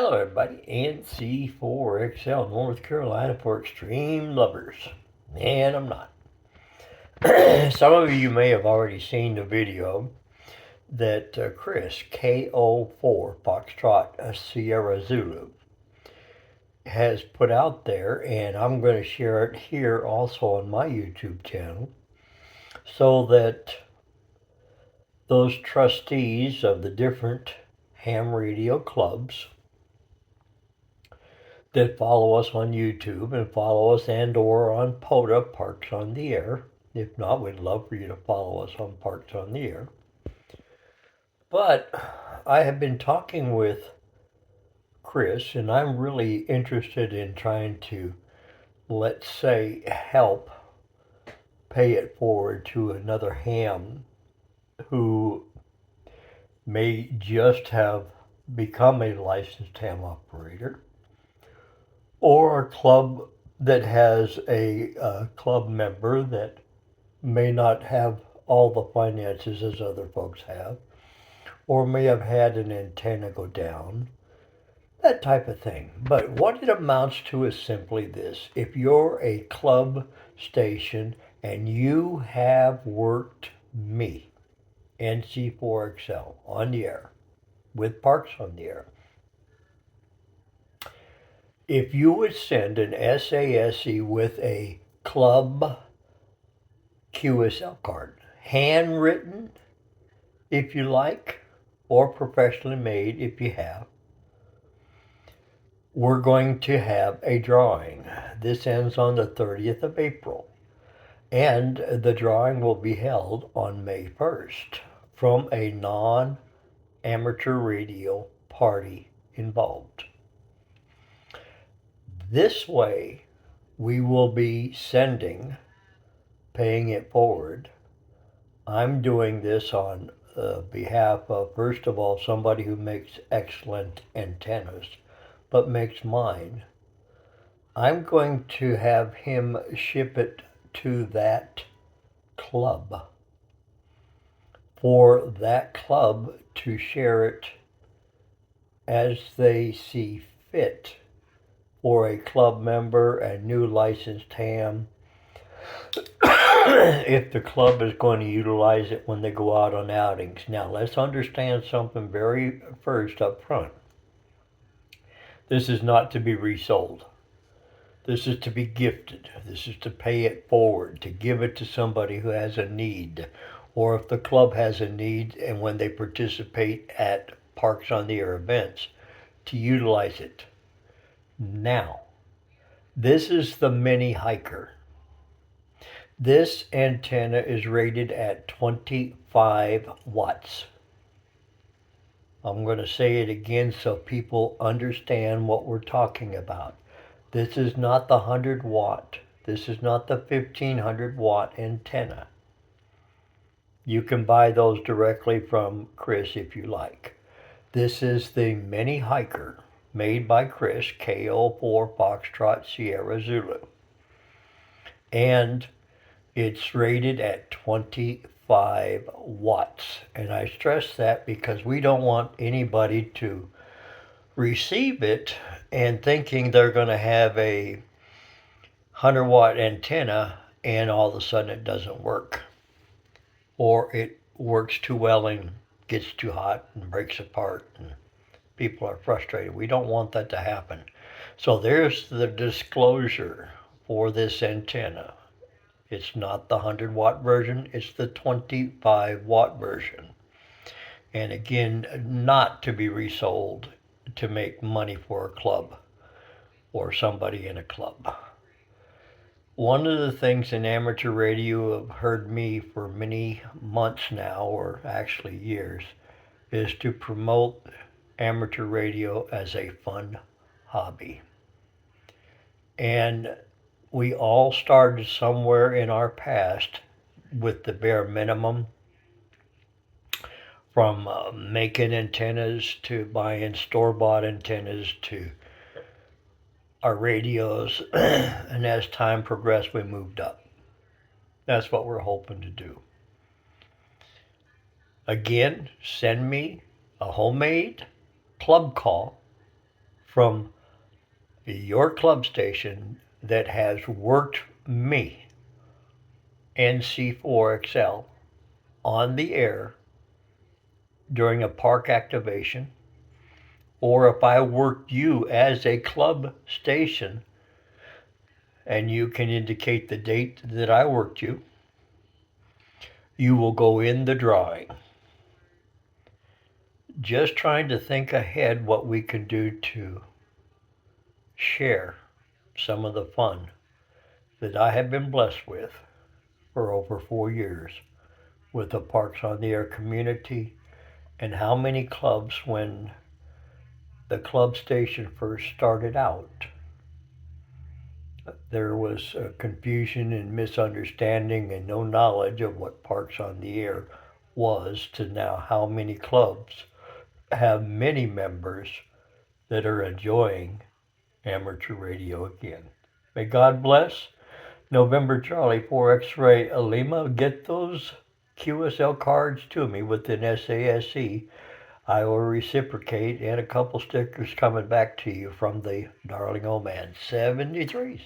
Hello everybody, NC4XL, North Carolina for extreme lovers. And I'm not. Some of you may have already seen the video that Chris, KO4 Foxtrot Sierra Zulu, has put out there, and I'm going to share it here also on my YouTube channel so that those trustees of the different ham radio clubs that follow us on YouTube and follow us and or on POTA, Parks on the Air. If not, we'd love for you to follow us on Parks on the Air. But I have been talking with Chris, and I'm really interested in trying to, let's say, help pay it forward to another ham who may just have become a licensed ham operator, or a club that has a club member that may not have all the finances as other folks have, or may have had an antenna go down, that type of thing. But what it amounts to is simply this: if you're a club station and you have worked me, NC4XL, on the air, with Parks on the Air, if you would send an SASE with a club QSL card, handwritten if you like, or professionally made if you have, we're going to have a drawing. This ends on the 30th of April, and the drawing will be held on May 1st from a non-amateur radio party involved. This way, we will be paying it forward. I'm doing this on behalf of, first of all, somebody who makes excellent antennas, but makes mine. I'm going to have him ship it to that club for that club to share it as they see fit for a club member, a new licensed ham, if the club is going to utilize it when they go out on outings. Now, let's understand something very first up front. This is not to be resold. This is to be gifted. This is to pay it forward, to give it to somebody who has a need, or if the club has a need and when they participate at Parks on the Air events, to utilize it. Now, this is the mini hiker. This antenna is rated at 25 watts. I'm going to say it again so people understand what we're talking about. This is not the 100 watt. This is not the 1500 watt antenna. You can buy those directly from Chris if you like. This is the mini hiker made by Chris, KO4 Foxtrot Sierra Zulu. And it's rated at 25 watts. And I stress that because we don't want anybody to receive it and thinking they're going to have a 100 watt antenna and all of a sudden it doesn't work. Or it works too well and gets too hot and breaks apart and people are frustrated. We don't want that to happen. So there's the disclosure for this antenna. It's not the 100 watt version, it's the 25 watt version. And again, not to be resold to make money for a club or somebody in a club. One of the things in amateur radio have heard me for many months now, or actually years, is to promote amateur radio as a fun hobby. And we all started somewhere in our past with the bare minimum, from making antennas to buying store-bought antennas to our radios, and as time progressed, we moved up. That's what we're hoping to do. Again, send me a homemade club call from your club station that has worked me, NC4XL, on the air during a park activation, or if I worked you as a club station and you can indicate the date that I worked you, you will go in the drawing. Just trying to think ahead what we can do to share some of the fun that I have been blessed with for over 4 years with the Parks on the Air community, and how many clubs, when the club station first started out, there was confusion and misunderstanding and no knowledge of what Parks on the Air was, to now how many clubs have many members that are enjoying amateur radio again. May God bless. November Charlie 4 X-Ray Lima, get those QSL cards to me with an SASE. I will reciprocate, and a couple stickers coming back to you from the darling old man. 73s.